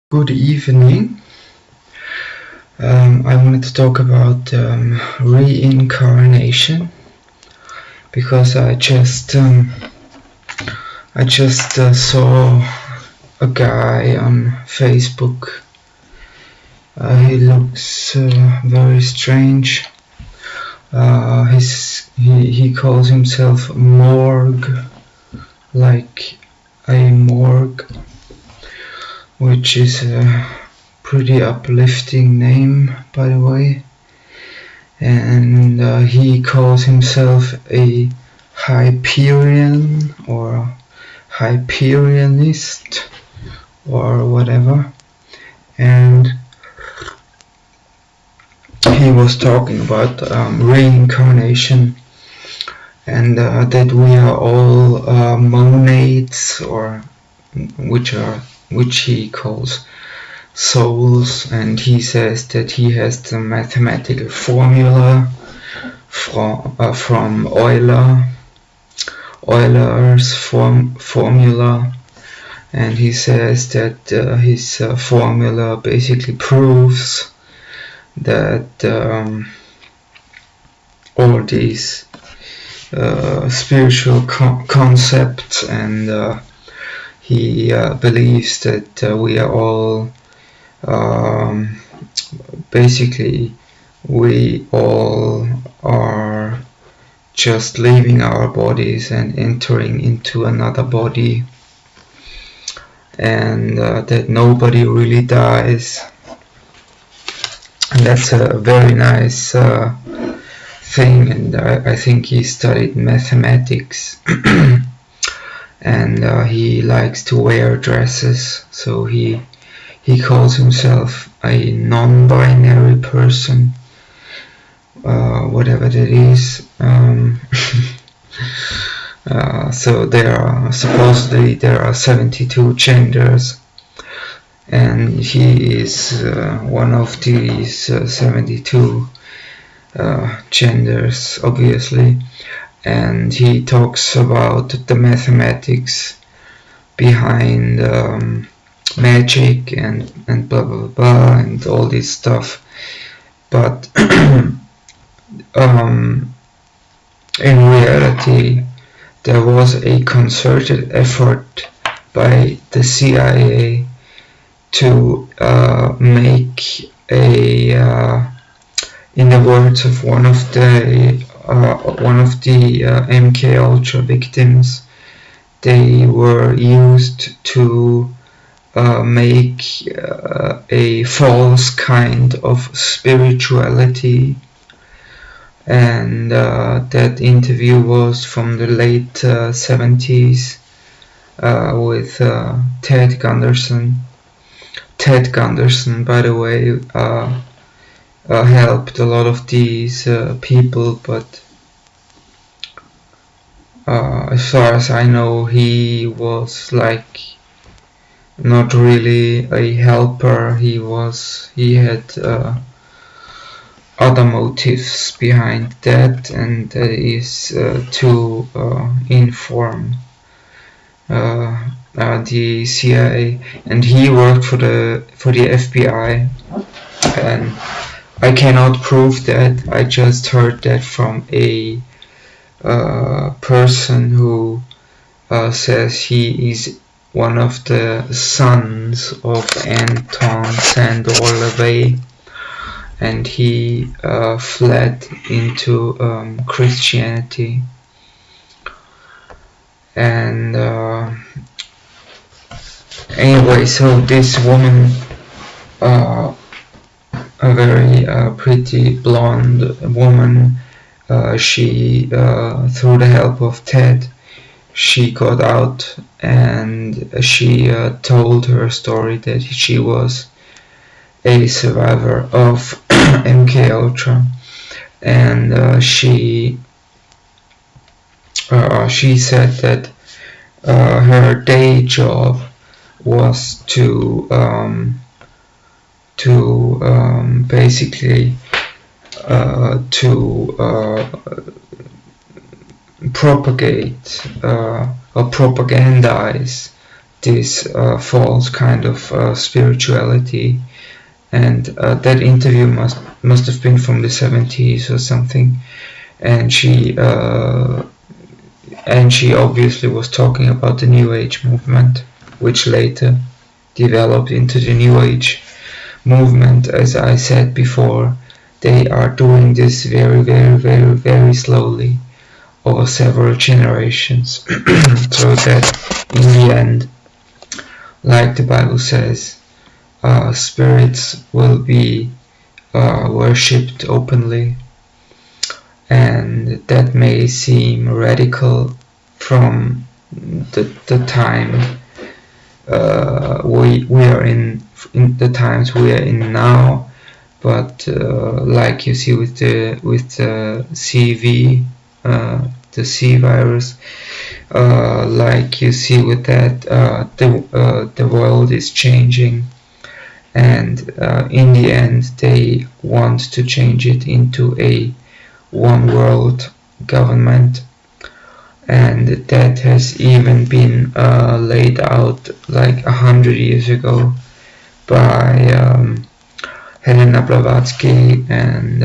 Good evening. I wanted to talk about reincarnation because I just saw a guy on Facebook. He looks very strange. He calls himself Morgue, like a morgue, which is a pretty uplifting name, by the way. And he calls himself a Hyperion or Hyperionist or whatever. And he was talking about reincarnation, and that we are all monads, or which he calls souls, and he says that he has the mathematical formula from Euler's formula, and he says that his formula basically proves that all these spiritual concepts, and he believes that we are all basically we all are just leaving our bodies and entering into another body, and that nobody really dies. And that's a very nice thing, and I think he studied mathematics and he likes to wear dresses, so he calls himself a non-binary person, whatever that is. So supposedly there are 72 genders, and he is one of these 72 genders, obviously. And he talks about the mathematics behind magic and blah blah blah and all this stuff, but in reality there was a concerted effort by the CIA to make a in the words of one of the MK Ultra victims, they were used to make a false kind of spirituality. And that interview was from the late 70s with Ted Gunderson. Ted Gunderson, by the way, helped a lot of these people, but as far as I know, he was like not really a helper. He had other motives behind that, and that is to inform the CIA, and he worked for the FBI, and I cannot prove that. I just heard that from a person who says he is one of the sons of Anton Sandor-LaVey, and he fled into Christianity. And anyway, so this woman, a very pretty blonde woman, she through the help of Ted, she got out, and she told her story that she was a survivor of MK Ultra, and she said that her day job was to basically propagate or propagandize this false kind of spirituality. And that interview must have been from the 70s or something, and she obviously was talking about the New Age movement, which later developed into the New Age movement. As I said before, they are doing this very, very, very, very slowly over several generations, so that in the end, like the Bible says, spirits will be worshipped openly. And that may seem radical from the time we are in the times we are in now, but like you see with the CV, the C virus, like you see with that, the world is changing, and in the end they want to change it into a one world government, and that has even been laid out like 100 years ago by Helena Blavatsky and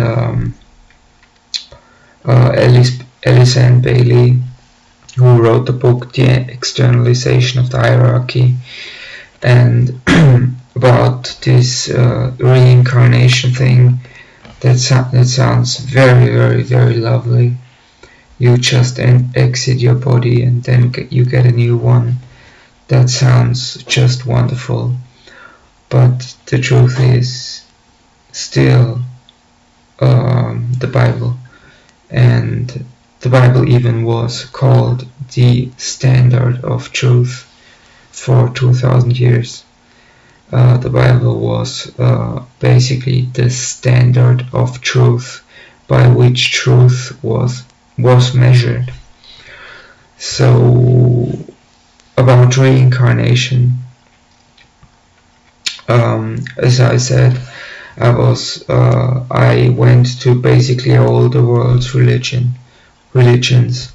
Alice Ann Bailey, who wrote the book The Externalization of the Hierarchy, and about this reincarnation thing. That sounds very, very, very lovely. You just exit your body and then you get a new one. That sounds just wonderful. But the truth is still the Bible. And the Bible even was called the standard of truth for 2000 years. The Bible was basically the standard of truth by which truth was measured. So about reincarnation, as I said, I went to basically all the world's religions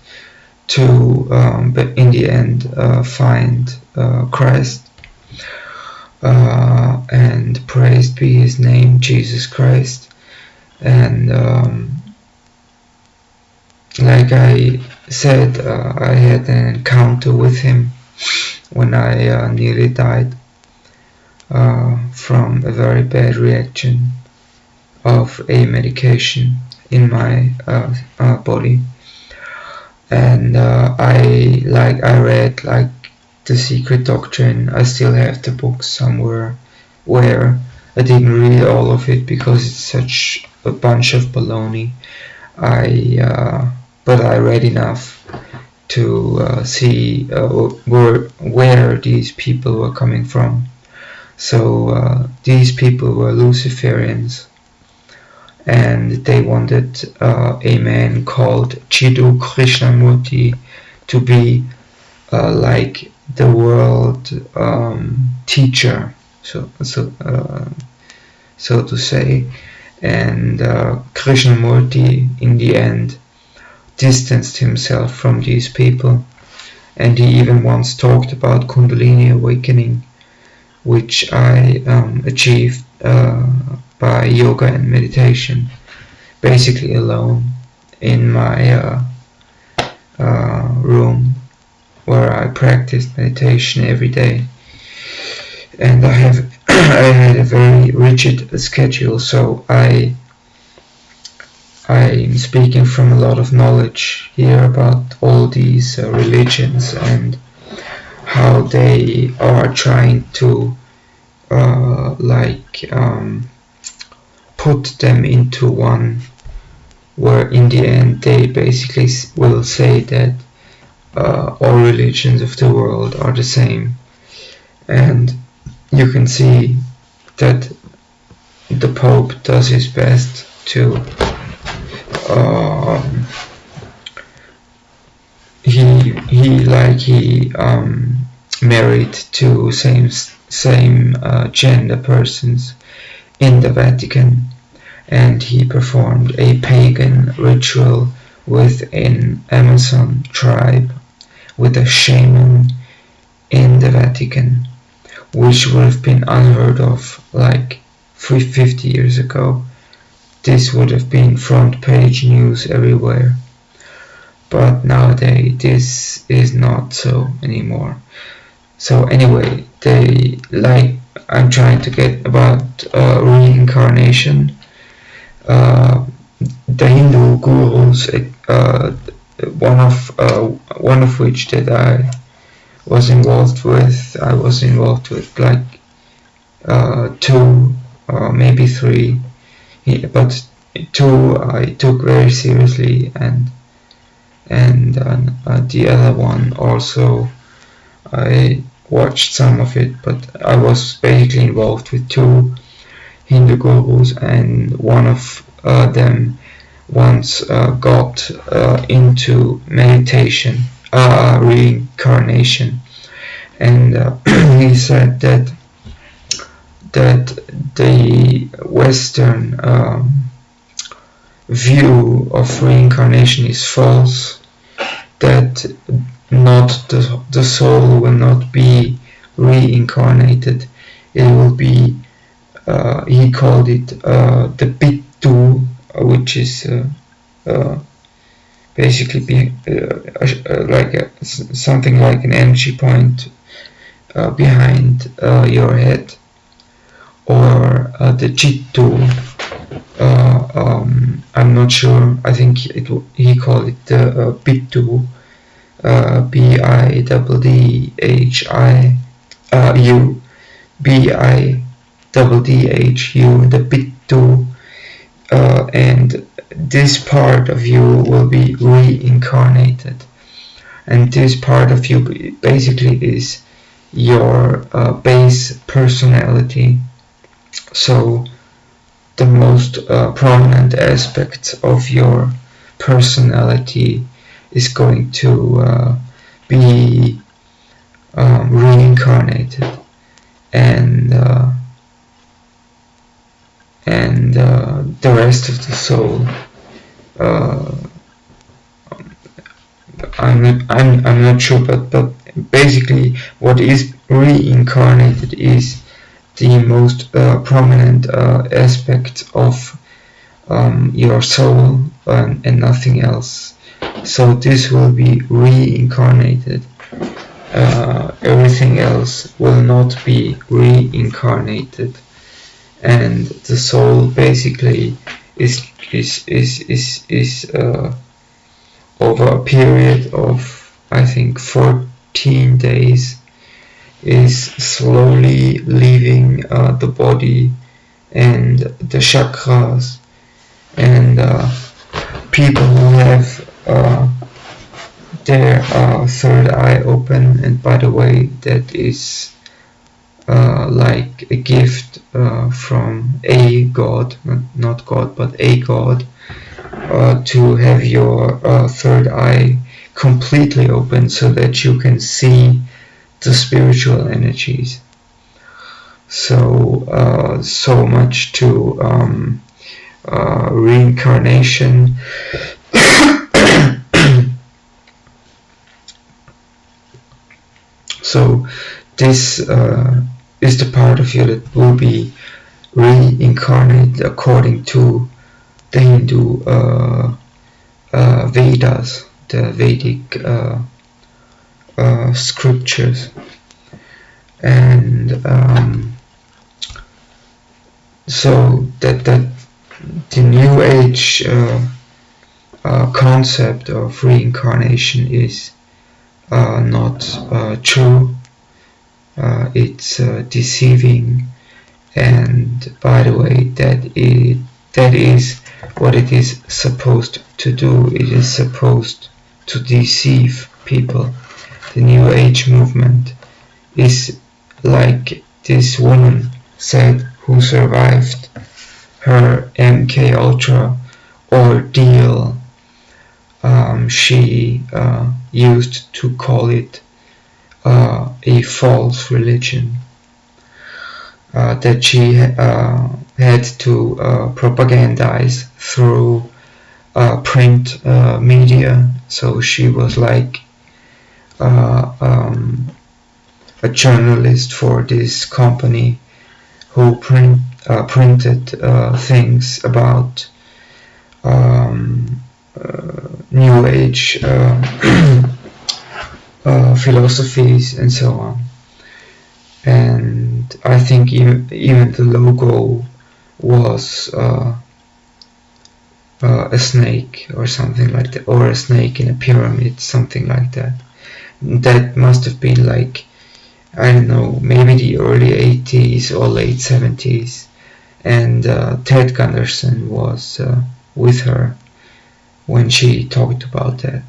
to, but in the end, find Christ. And praised be his name, Jesus Christ. And like I said, I had an encounter with him when I nearly died from a very bad reaction of a medication in my body. And I read like The Secret Doctrine. I still have the book somewhere where I didn't read all of it because it's such a bunch of baloney. But I read enough to see where these people were coming from. So these people were Luciferians, and they wanted a man called Jiddu Krishnamurti to be like the world teacher, so to say. And Krishnamurti in the end distanced himself from these people, and he even once talked about Kundalini awakening, which I achieved by yoga and meditation, basically alone in my room, where I practiced meditation every day. And I had a very rigid schedule, so I'm speaking from a lot of knowledge here about all these religions and how they are trying to put them into one, where in the end they basically will say that all religions of the world are the same. And you can see that the Pope does his best to he married two same gender persons in the Vatican, and he performed a pagan ritual with an Amazon tribe with a shaman in the Vatican, which would have been unheard of like 50 years ago. This would have been front page news everywhere. But nowadays this is not so anymore. So anyway, I'm trying to get about reincarnation. The Hindu gurus, one of which that I was involved with like two, maybe three, but two I took very seriously, and the other one also I watched some of it, but I was basically involved with two Hindu gurus, and one of them once got into meditation, reincarnation, and he said that the Western view of reincarnation is false, that not the soul will not be reincarnated, it will be, he called it the Bittu, which is basically something like an energy point behind your head, or the Chittu. I'm not sure. I think he called it the Bittu, Biddhu, Biddhu, the Bittu, and this part of you will be reincarnated, and this part of you basically is your base personality. So the most prominent aspect of your personality is going to be reincarnated, and the rest of the soul, I'm not sure, but basically what is reincarnated is the most prominent aspect of your soul, and nothing else. So this will be reincarnated. Everything else will not be reincarnated, and the soul basically is over a period of, I think, 14 days, is slowly leaving the body and the chakras, and people who have their third eye open, and by the way, that is like a gift from a god, not God, but a god, to have your third eye completely open so that you can see the spiritual energies. So so much to reincarnation. So this is the part of you that will be reincarnated according to the Hindu Vedas, the Vedic scriptures, and so that the New Age concept of reincarnation is not true. It's deceiving, and by the way, that is what it is supposed to do. It is supposed to deceive people. The New Age movement is like this woman said, who survived her MK Ultra ordeal. She used to call it a false religion that she had to propagandize through print media. So she was like a journalist for this company who printed things about New Age philosophies and so on. And I think even the logo was a snake or something like that, or a snake in a pyramid, something like that. That must have been like, I don't know, maybe the early 80s or late 70s, and Ted Gunderson was with her when she talked about that.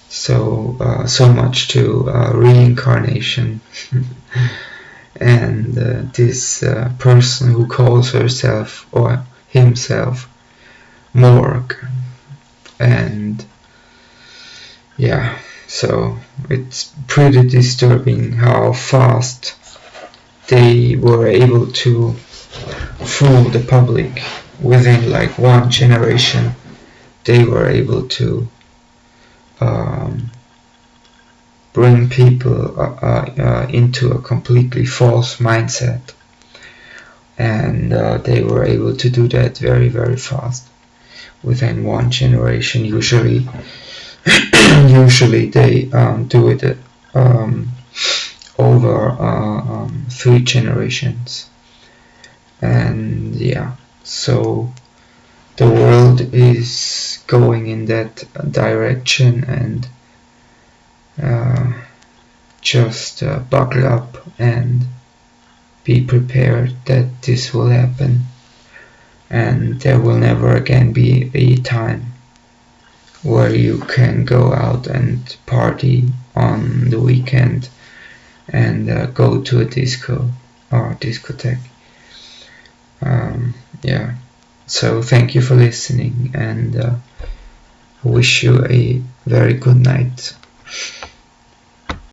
So so much to reincarnation and this person who calls herself or himself Morg. And yeah, so it's pretty disturbing how fast they were able to fool the public. Within like one generation they were able to bring people into a completely false mindset, and they were able to do that very, very fast within one generation. Usually they do it over 3 generations. And yeah, so the world is going in that direction, and just buckle up and be prepared that this will happen, and there will never again be a time where you can go out and party on the weekend and go to a disco or discotheque. Yeah, so thank you for listening, and wish you a very good night.